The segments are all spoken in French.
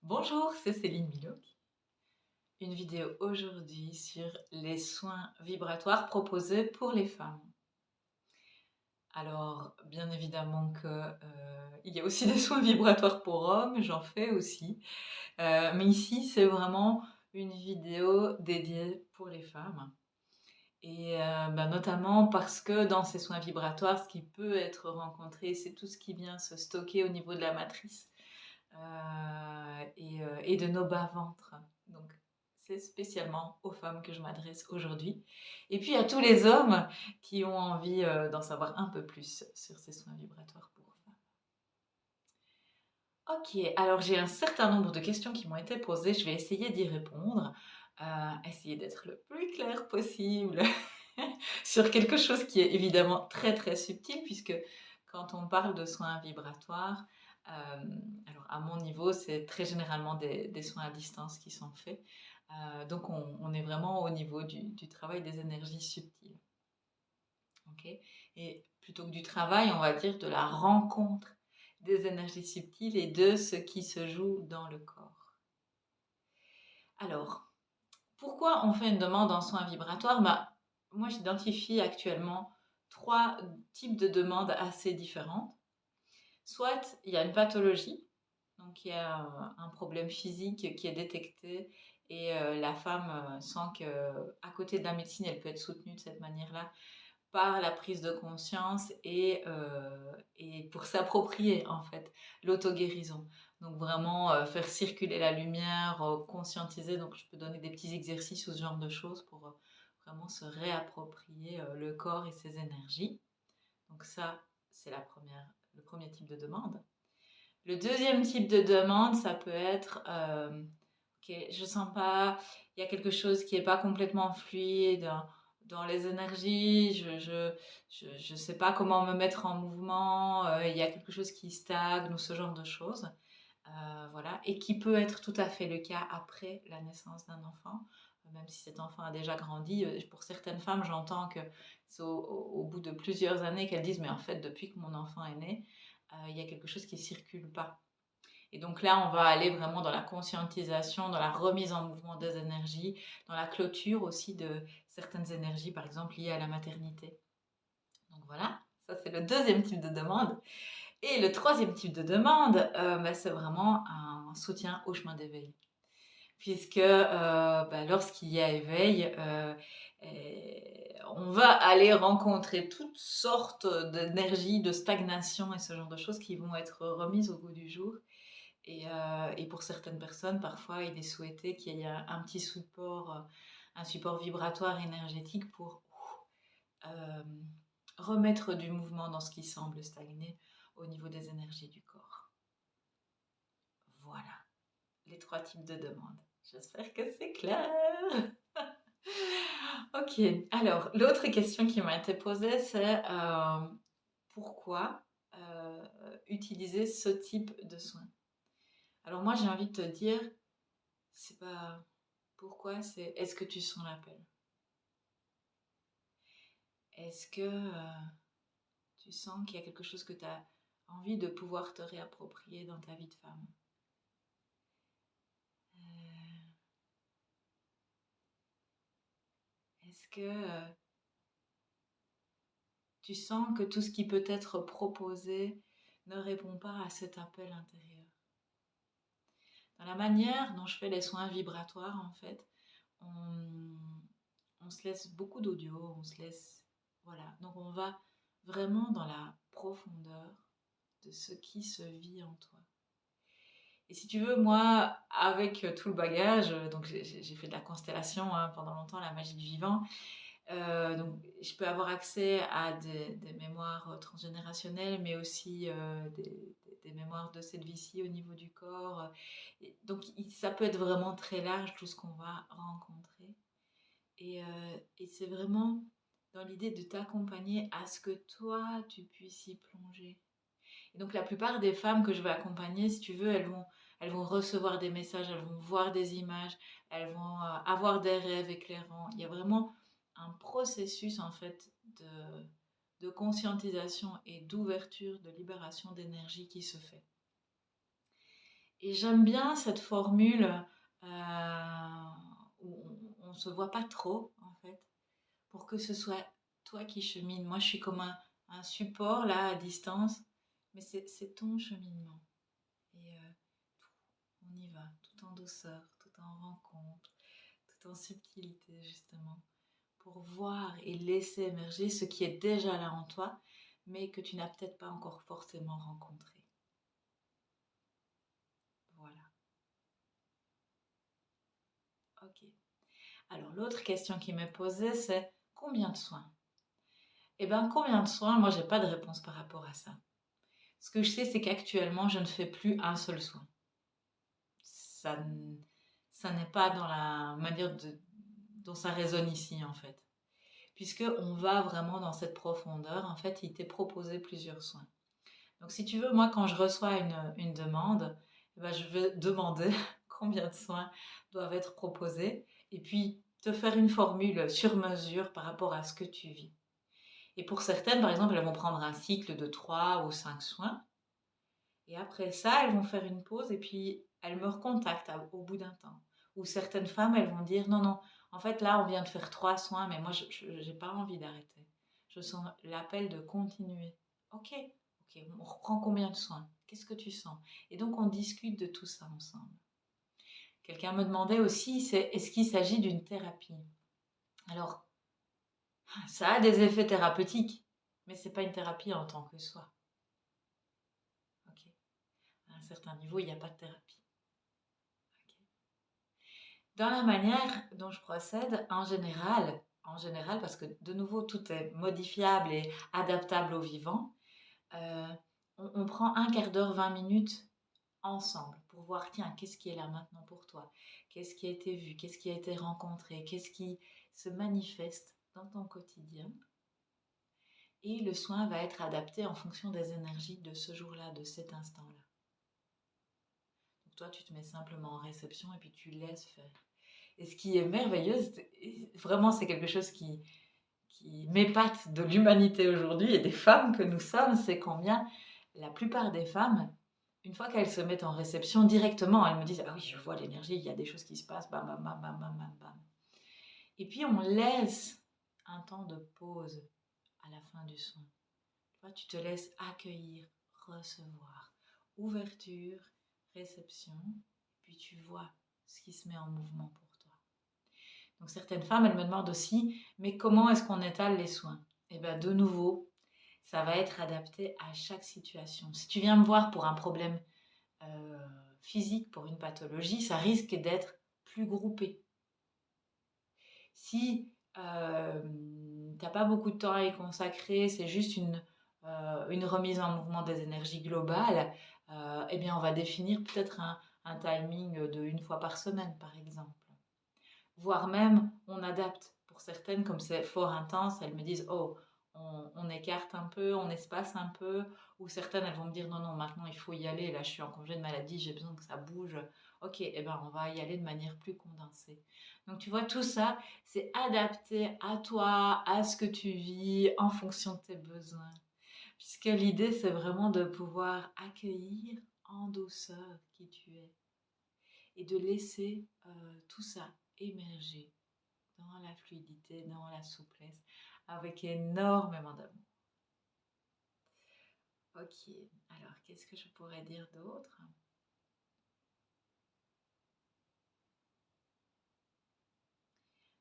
Bonjour, c'est Céline Milot. Une vidéo aujourd'hui sur les soins vibratoires proposés pour les femmes. Alors, bien évidemment que, il y a aussi des soins vibratoires pour hommes, j'en fais aussi. Mais ici, c'est vraiment une vidéo dédiée pour les femmes et notamment parce que dans ces soins vibratoires, ce qui peut être rencontré, c'est tout ce qui vient se stocker au niveau de la matrice. Et de nos bas-ventres. Donc, c'est spécialement aux femmes que je m'adresse aujourd'hui. Et puis à tous les hommes qui ont envie d'en savoir un peu plus sur ces soins vibratoires pour femmes. Ok, alors j'ai un certain nombre de questions qui m'ont été posées. Je vais essayer d'y répondre. Essayer d'être le plus clair possible sur quelque chose qui est évidemment très très subtil, puisque quand on parle de soins vibratoires, alors à mon niveau, c'est très généralement des soins à distance qui sont faits. Donc on est vraiment au niveau du travail des énergies subtiles. Ok. Et plutôt que du travail, on va dire de la rencontre des énergies subtiles et de ce qui se joue dans le corps. Alors, pourquoi on fait une demande en soins vibratoires? Moi, j'identifie actuellement trois types de demandes assez différentes. Soit il y a une pathologie, donc il y a un problème physique qui est détecté et la femme sent qu'à côté de la médecine, elle peut être soutenue de cette manière-là par la prise de conscience et pour s'approprier en fait l'auto-guérison. Donc vraiment faire circuler la lumière, conscientiser. Donc je peux donner des petits exercices ou ce genre de choses pour vraiment se réapproprier le corps et ses énergies. Donc ça, c'est le premier type de demande. Le deuxième type de demande, ça peut être ok, je sens pas, il y a quelque chose qui est pas complètement fluide dans les énergies, je sais pas comment me mettre en mouvement, il y a quelque chose qui stagne ou ce genre de choses. Voilà, et qui peut être tout à fait le cas après la naissance d'un enfant, même si cet enfant a déjà grandi. Pour certaines femmes, j'entends que c'est au bout de plusieurs années qu'elles disent, mais en fait, depuis que mon enfant est né, il y a quelque chose qui ne circule pas. Et donc là, on va aller vraiment dans la conscientisation, dans la remise en mouvement des énergies, dans la clôture aussi de certaines énergies, par exemple liées à la maternité. Donc voilà, ça c'est le deuxième type de demande. Et le troisième type de demande, c'est vraiment un soutien au chemin d'éveil. Puisque lorsqu'il y a éveil, on va aller rencontrer toutes sortes d'énergies, de stagnation et ce genre de choses qui vont être remises au goût du jour. Et pour certaines personnes, parfois, il est souhaité qu'il y ait un petit support, un support vibratoire énergétique pour euh, remettre du mouvement dans ce qui semble stagner au niveau des énergies du corps. Voilà les trois types de demandes. J'espère que c'est clair. Ok, alors l'autre question qui m'a été posée, c'est pourquoi utiliser ce type de soins? Alors moi j'ai envie de te dire, c'est pas pourquoi, c'est est-ce que tu sens l'appel? Est-ce que tu sens qu'il y a quelque chose que tu as envie de pouvoir te réapproprier dans ta vie de femme? Euh, Est-ce que tu sens que tout ce qui peut être proposé ne répond pas à cet appel intérieur? Dans la manière dont je fais les soins vibratoires, en fait, on, on se laisse beaucoup d'audio, on se laisse... Voilà, donc on va vraiment dans la profondeur de ce qui se vit en toi. Et si tu veux, moi, avec tout le bagage, donc j'ai fait de la constellation hein, pendant longtemps, la magie du vivant, donc je peux avoir accès à des mémoires transgénérationnelles, mais aussi des mémoires de cette vie-ci au niveau du corps. Et donc ça peut être vraiment très large tout ce qu'on va rencontrer. Et c'est vraiment dans l'idée de t'accompagner à ce que toi, tu puisses y plonger. Et donc la plupart des femmes que je vais accompagner, si tu veux, elles vont recevoir des messages, elles vont voir des images, elles vont avoir des rêves éclairants. Il y a vraiment un processus en fait de conscientisation et d'ouverture, de libération d'énergie qui se fait. Et j'aime bien cette formule où on ne se voit pas trop, en fait, pour que ce soit toi qui chemines. Moi, je suis comme un support, là, à distance, mais c'est ton cheminement. Et on y va, tout en douceur, tout en rencontre, tout en subtilité, justement, pour voir et laisser émerger ce qui est déjà là en toi, mais que tu n'as peut-être pas encore forcément rencontré. Voilà. Ok. Alors, l'autre question qui m'est posée, c'est combien de soins? Eh bien, combien de soins? Moi, j'ai pas de réponse par rapport à ça. Ce que je sais, c'est qu'actuellement, je ne fais plus un seul soin. Ça, ça n'est pas dans la manière dont ça résonne ici, en fait. Puisque on va vraiment dans cette profondeur, en fait, il t'est proposé plusieurs soins. Donc, si tu veux, moi, quand je reçois une demande, eh ben, je vais demander combien de soins doivent être proposés et puis te faire une formule sur mesure par rapport à ce que tu vis. Et pour certaines, par exemple, elles vont prendre un cycle de 3 ou 5 soins. Et après ça, elles vont faire une pause et puis elles me recontactent au bout d'un temps. Ou certaines femmes, elles vont dire non, non, en fait là, on vient de faire 3 soins, mais moi, je n'ai pas envie d'arrêter. Je sens l'appel de continuer. Ok, ok, on reprend combien de soins? Qu'est-ce que tu sens? Et donc, on discute de tout ça ensemble. Quelqu'un me demandait aussi, est-ce qu'il s'agit d'une thérapie? Alors, ça a des effets thérapeutiques, mais c'est pas une thérapie en tant que soi. Ok. À un certain niveau, il n'y a pas de thérapie. Ok. Dans la manière dont je procède, en général, parce que de nouveau, tout est modifiable et adaptable au vivant, euh, on prend un quart d'heure, 20 minutes ensemble pour voir, tiens, qu'est-ce qui est là maintenant pour toi? Qu'est-ce qui a été vu? Qu'est-ce qui a été rencontré? Qu'est-ce qui se manifeste dans ton quotidien? Et le soin va être adapté en fonction des énergies de ce jour-là, de cet instant-là. Donc toi, tu te mets simplement en réception et puis tu laisses faire. Et ce qui est merveilleux, vraiment c'est quelque chose qui m'épate de l'humanité aujourd'hui et des femmes que nous sommes, c'est combien la plupart des femmes, une fois qu'elles se mettent en réception directement, elles me disent ah oui, je vois l'énergie, il y a des choses qui se passent, bam, bam, bam, bam, bam, bam, bam. Et puis on laisse un temps de pause à la fin du soin. Toi, tu te laisses accueillir, recevoir, ouverture, réception, puis tu vois ce qui se met en mouvement pour toi. Donc certaines femmes, elles me demandent aussi, mais comment est-ce qu'on étale les soins? Eh bien, de nouveau, ça va être adapté à chaque situation. Si tu viens me voir pour un problème euh, physique, pour une pathologie, ça risque d'être plus groupé. Si tu n'as pas beaucoup de temps à y consacrer, c'est juste une remise en mouvement des énergies globales, eh bien on va définir peut-être un timing de une fois par semaine, par exemple. Voire même, on adapte. Pour certaines, comme c'est fort intense, elles me disent, oh, on écarte un peu, on espace un peu. Ou certaines, elles vont me dire, non, non, maintenant il faut y aller. Là, je suis en congé de maladie, j'ai besoin que ça bouge. Ok, eh ben, on va y aller de manière plus condensée. Donc, tu vois, tout ça, c'est adapté à toi, à ce que tu vis, en fonction de tes besoins. Puisque l'idée, c'est vraiment de pouvoir accueillir en douceur qui tu es et de laisser tout ça émerger dans la fluidité, dans la souplesse, avec énormément d'amour. Ok, alors qu'est-ce que je pourrais dire d'autre?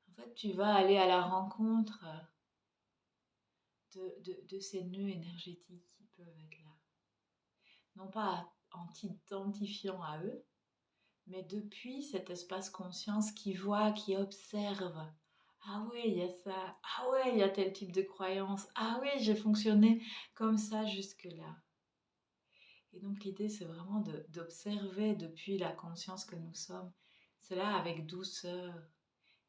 En fait, tu vas aller à la rencontre de ces nœuds énergétiques qui peuvent être là. Non pas en t'identifiant à eux, mais depuis cet espace conscience qui voit, qui observe. Ah oui, il y a ça. Ah ouais, il y a tel type de croyance. Ah oui, j'ai fonctionné comme ça jusque-là. Et donc l'idée, c'est vraiment d'observer depuis la conscience que nous sommes, cela avec douceur,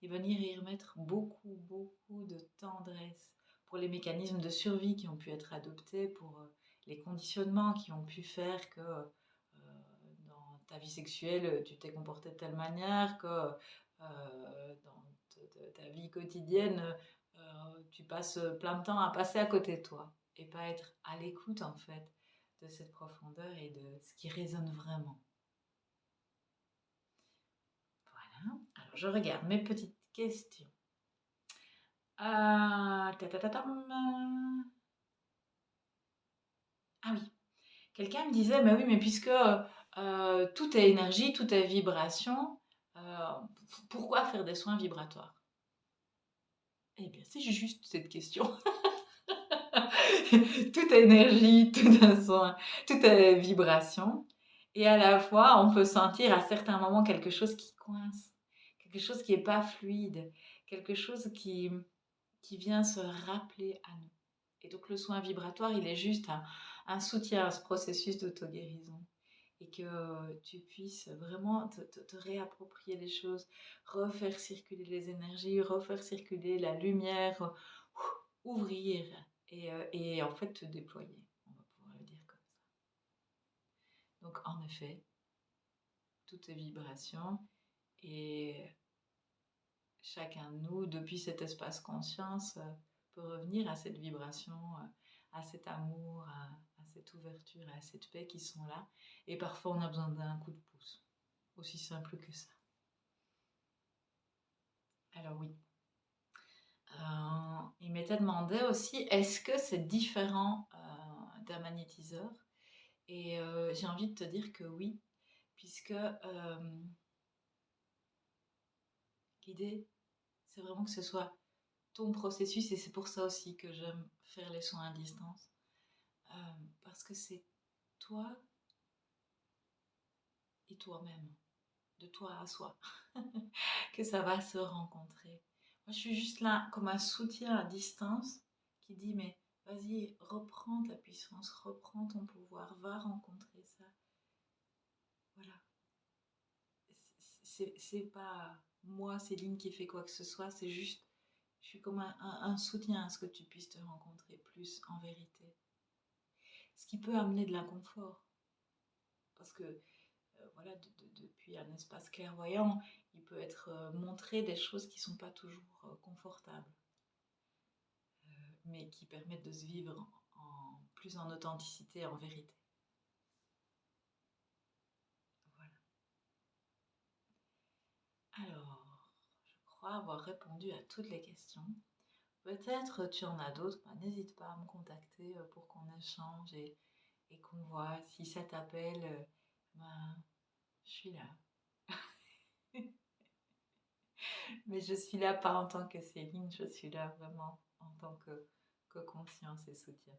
et venir y remettre beaucoup, beaucoup de tendresse pour les mécanismes de survie qui ont pu être adoptés, pour les conditionnements qui ont pu faire que dans ta vie sexuelle, tu t'es comporté de telle manière, que dans ta vie quotidienne, tu passes plein de temps à passer à côté de toi et pas être à l'écoute en fait de cette profondeur et de ce qui résonne vraiment. je regarde mes petites questions. Ta-ta-ta-tam. Ah oui, quelqu'un me disait, bah oui, mais puisque tout est énergie, tout est vibration, pourquoi faire des soins vibratoires? Eh bien, c'est juste cette question. Tout est énergie, tout est soin, tout est vibration. Et à la fois, on peut sentir à certains moments quelque chose qui coince, quelque chose qui n'est pas fluide, quelque chose qui vient se rappeler à nous. Et donc le soin vibratoire, il est juste un soutien à ce processus d'auto-guérison. Et que tu puisses vraiment te réapproprier les choses, refaire circuler les énergies, refaire circuler la lumière, ouvrir et en fait te déployer. On va pouvoir le dire comme ça. Donc en effet, tout est vibration et chacun de nous, depuis cet espace conscience, peut revenir à cette vibration, à cet amour, à cette ouverture, à cette paix qui sont là. Et parfois, on a besoin d'un coup de pouce. Aussi simple que ça. Alors oui. Il m'était demandé aussi, est-ce que c'est différent d'un magnétiseur? Et j'ai envie de te dire que oui, puisque l'idée, c'est vraiment que ce soit ton processus et c'est pour ça aussi que j'aime faire les soins à distance. Parce que c'est toi et toi-même, de toi à soi, que ça va se rencontrer. Moi, je suis juste là comme un soutien à distance qui dit, mais vas-y, reprends ta puissance, reprends ton pouvoir, va rencontrer ça. Voilà. C'est pas moi, Céline, qui fait quoi que ce soit, c'est juste, je suis comme un soutien à ce que tu puisses te rencontrer plus en vérité. Ce qui peut amener de l'inconfort. Parce que voilà, depuis un espace clairvoyant, il peut être montré des choses qui ne sont pas toujours confortables, mais qui permettent de se vivre plus en authenticité, en vérité. Voilà. Alors, je crois avoir répondu à toutes les questions. Peut-être tu en as d'autres, bah, n'hésite pas à me contacter pour qu'on échange et qu'on voit si ça t'appelle. Ben, je suis là. Mais je suis là pas en tant que Céline, je suis là vraiment en tant que conscience et soutien.